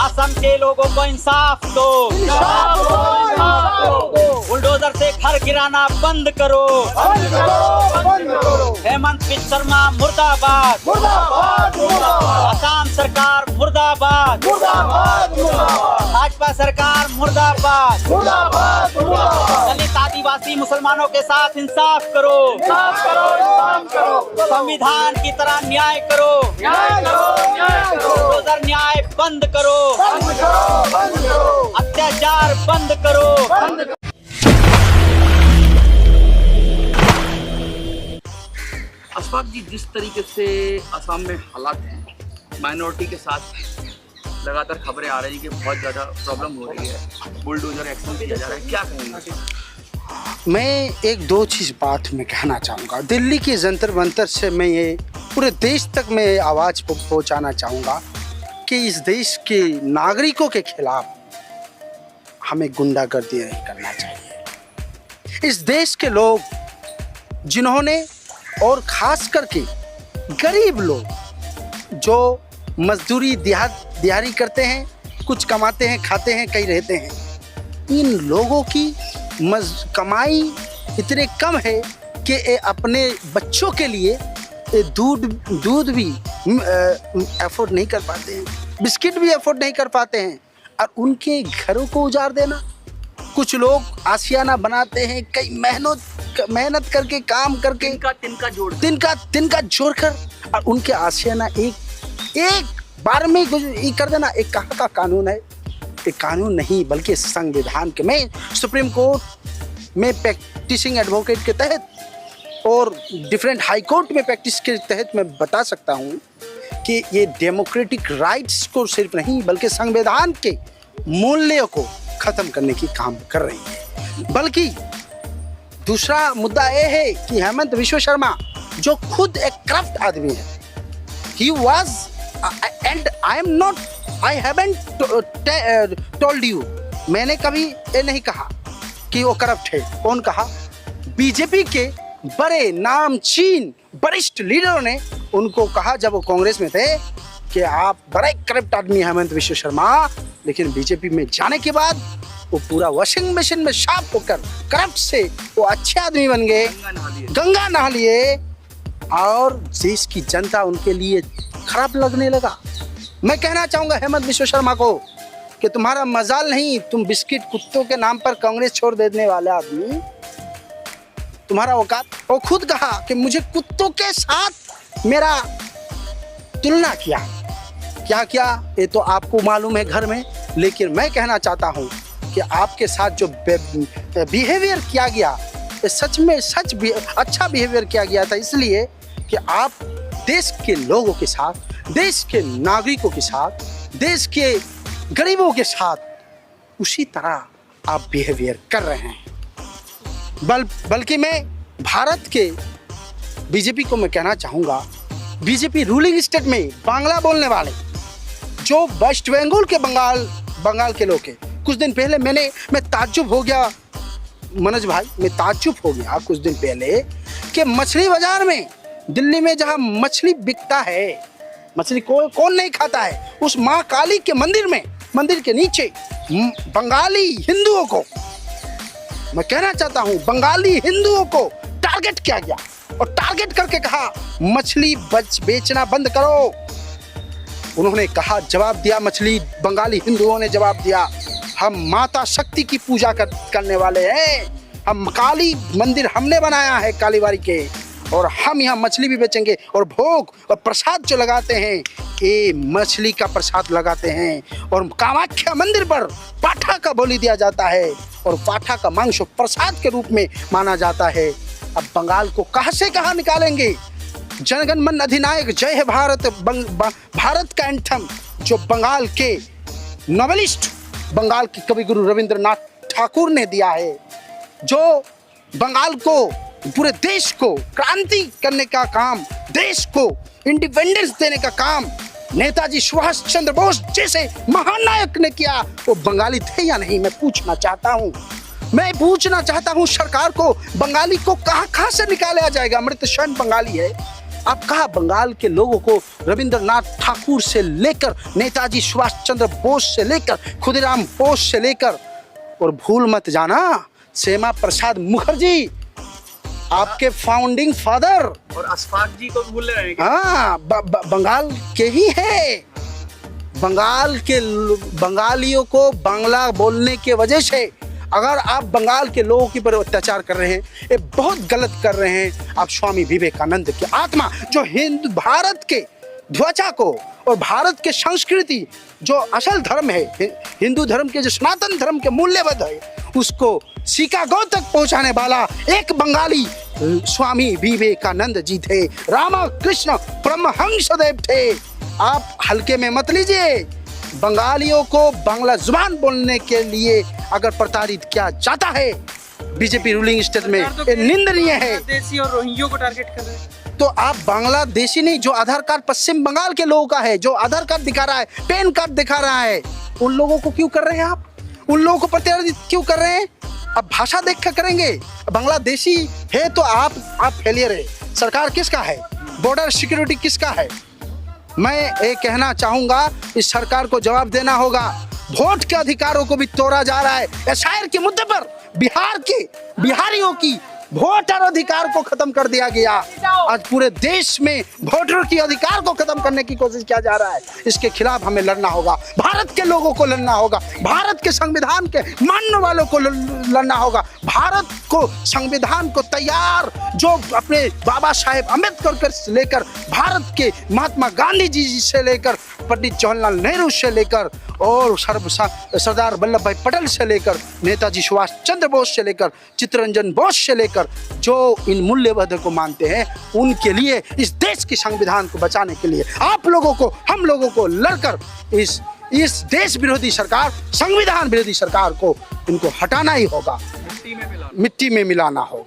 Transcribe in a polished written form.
असम के लोगों को इंसाफ दो, बुलडोजर से घर गिराना बंद करो, हेमंत बिस्वा शर्मा मुर्दाबाद, असम सरकार मुर्दाबाद, भाजपा सरकार मुर्दाबाद, दलित आदिवासी मुसलमानों के साथ इंसाफ करो, संविधान की तरह न्याय करो, बुलडोजर न्याय बंद करो, अत्याचार बंद करो। अशफाक जी, जिस तरीके से असम में हालात हैं, माइनॉरिटी के साथ लगातार खबरें आ रही हैं कि बहुत ज़्यादा प्रॉब्लम हो रही है, बुलडोजर एक्शन किया जा रहा है, क्या कहेंगे? मैं एक दो चीज़ बात में कहना चाहूँगा। दिल्ली के जंतर मंतर से मैं ये पूरे देश तक मैं आवाज़ पहुँचाना चाहूँगा कि इस देश के नागरिकों के खिलाफ हमें गुंडागर्दी नहीं करना चाहिए। इस देश के लोग जिन्होंने, और ख़ास करके गरीब लोग जो मजदूरी दिहाड़ी करते हैं, कुछ कमाते हैं, खाते हैं, कहीं रहते हैं, इन लोगों की कमाई इतने कम है कि ये अपने बच्चों के लिए दूध भी अफोर्ड नहीं कर पाते हैं, बिस्किट भी अफोर्ड नहीं कर पाते हैं, और उनके घरों को उजाड़ देना। कुछ लोग आशियाना बनाते हैं, कई मेहनत करके, काम करके, तिनका जोड़कर, और उनके आशियाना एक बार में ये कर देना। एक कहाँ का कानून है? एक कानून नहीं बल्कि संविधान के। मैं सुप्रीम कोर्ट में प्रैक्टिसिंग एडवोकेट के तहत और डिफरेंट हाई कोर्ट में प्रैक्टिस के तहत मैं बता सकता हूँ कि ये डेमोक्रेटिक राइट्स को सिर्फ नहीं बल्कि संविधान के मूल्यों को ख़त्म करने की काम कर रही है। बल्कि दूसरा मुद्दा ये है कि हेमंत बिस्वा शर्मा जो खुद एक करप्ट आदमी है, he was and I haven't told you, मैंने कभी ये नहीं कहा कि वो करप्ट है। कौन कहा? बीजेपी के बड़े नामचीन वरिष्ठ लीडरों ने उनको कहा जब वो कांग्रेस में थे कि आप बड़ा करप्ट आदमी है हेमंत बिस्वा शर्मा, लेकिन बीजेपी में जाने के बाद वो पूरा वॉशिंग मशीन में साफ होकर करप्ट से वो अच्छे आदमी बन गए, गंगा नहा लिए, और देश की जनता उनके लिए खराब लगने लगा। मैं कहना चाहूँगा हेमंत बिस्वा शर्मा को कि तुम्हारा मजाल नहीं, तुम बिस्किट कुत्तों के नाम पर कांग्रेस छोड़ देने वाले आदमी, तुम्हारा औकात। वो खुद कहा कि मुझे कुत्तों के साथ मेरा तुलना क्या ये तो आपको मालूम है घर में, लेकिन मैं कहना चाहता हूँ कि आपके साथ जो बिहेवियर किया गया, ये सच में अच्छा बिहेवियर किया गया था, इसलिए कि आप देश के लोगों के साथ, देश के नागरिकों के साथ, देश के गरीबों के साथ उसी तरह आप बिहेवियर कर रहे हैं। बल्कि मैं भारत के बीजेपी को मैं कहना चाहूँगा, बीजेपी रूलिंग स्टेट में बांग्ला बोलने वाले जो वेस्ट बंगाल के बंगाल के लोग हैं, कुछ दिन पहले मैं ताज्जुब हो गया मनोज भाई, मैं ताज्जुब हो गया कुछ दिन पहले कि मछली बाजार में दिल्ली में जहाँ मछली बिकता है, मछली कौन नहीं खाता है, उस माँ काली के मंदिर के नीचे बंगाली हिंदुओं को, मैं कहना चाहता हूँ बंगाली हिंदुओं को टारगेट किया गया, और टारगेट करके कहा मछली बेचना बंद करो। उन्होंने कहा, जवाब दिया मछली बंगाली हिंदुओं ने जवाब दिया, हम माता शक्ति की पूजा करने वाले हैं, हम काली मंदिर हमने बनाया है कालीबाड़ी के, और हम यहाँ मछली भी बेचेंगे, और भोग और प्रसाद जो लगाते हैं ये मछली का प्रसाद लगाते हैं, और कामाख्या मंदिर पर पाठा का बलि दिया जाता है, और पाठा का मांस प्रसाद के रूप में माना जाता है। अब बंगाल को कहाँ से कहाँ निकालेंगे? जनगण मन अधिनायक जय है भारत, भारत का एंथम जो बंगाल के नॉवेलिस्ट, बंगाल के कवि गुरु रविंद्रनाथ ठाकुर ने दिया है, जो बंगाल को, पूरे देश को क्रांति करने का काम, देश को इंडिपेंडेंस देने का काम नेताजी सुभाष चंद्र बोस जैसे महानायक ने किया, वो बंगाली थे या नहीं? मैं पूछना चाहता हूँ सरकार को, बंगाली को कहाँ से निकाला जाएगा? अमृत सेन बंगाली है, अब कहा बंगाल के लोगों को रविंद्रनाथ ठाकुर से लेकर नेताजी सुभाष चंद्र बोस से लेकर खुदीराम बोस से लेकर, और भूल मत जाना श्यामा प्रसाद मुखर्जी आपके फाउंडिंग फादर, और अशफाक जी को भूल रहे हैं क्या? हाँ बंगाल के ही है। बंगालियों को बांग्ला बोलने के वजह से अगर आप बंगाल के लोगों के ऊपर अत्याचार कर रहे हैं, ये बहुत गलत कर रहे हैं। आप स्वामी विवेकानंद की आत्मा जो भारत के ध्वजा को और भारत के संस्कृति जो असल धर्म है, हिंदू धर्म के जो सनातन धर्म के मूल्यबद्ध है, उसको शिकागो तक पहुंचाने वाला एक बंगाली स्वामी विवेकानंद जी थे, रामकृष्ण परमहंसदेव थे। आप हल्के में मत लीजिए। बंगालियों को बांग्ला जुबान बोलने के लिए अगर प्रताड़ित किया जाता है बीजेपी रूलिंग स्टेट में, ये निंदनीय है। देसी और रोहिंग्यों को टारगेट कर रहे हैं। तो आप बांग्लादेशी नहीं, जो आधार कार्ड पश्चिम बंगाल के लोगों का है, जो आधार कार्ड दिखा रहा है, पैन कार्ड दिखा रहा है, उन लोगों को क्यों कर रहे हैं आप? उन लोगों को प्रताड़ित क्यों कर रहे हैं? अब भाषा देख कर करेंगे। बांग्लादेशी है तो आप फेलियर है। सरकार किसका है? बॉर्डर सिक्योरिटी किसका है? मैं ये कहना चाहूंगा, इस सरकार को जवाब देना होगा। वोट के अधिकारों को भी तोड़ा जा रहा है। एसआईआर के मुद्दे पर बिहारियों की वोटर अधिकार को खत्म कर दिया गया। आज पूरे देश में वोटर की अधिकार को खत्म करने की कोशिश किया जा रहा है। इसके खिलाफ हमें लड़ना होगा। भारत के लोगों को लड़ना होगा। भारत के संविधान के मानने वालों को लड़ना होगा। भारत को संविधान को तैयार जो अपने बाबा साहेब अम्बेडकर से लेकर, भारत के महात्मा गांधी जी से लेकर, पंडित जवाहरलाल नेहरू से लेकर और सरदार वल्लभ भाई पटेल से लेकर, नेताजी सुभाष चंद्र बोस से लेकर, चित्तरंजन बोस से लेकर, जो इन मूल्यबोधों को मानते हैं, उनके लिए, इस देश के संविधान को बचाने के लिए आप लोगों को, हम लोगों को लड़कर इस देश विरोधी सरकार, संविधान विरोधी सरकार को इनको हटाना ही होगा, मिट्टी में मिलाना होगा।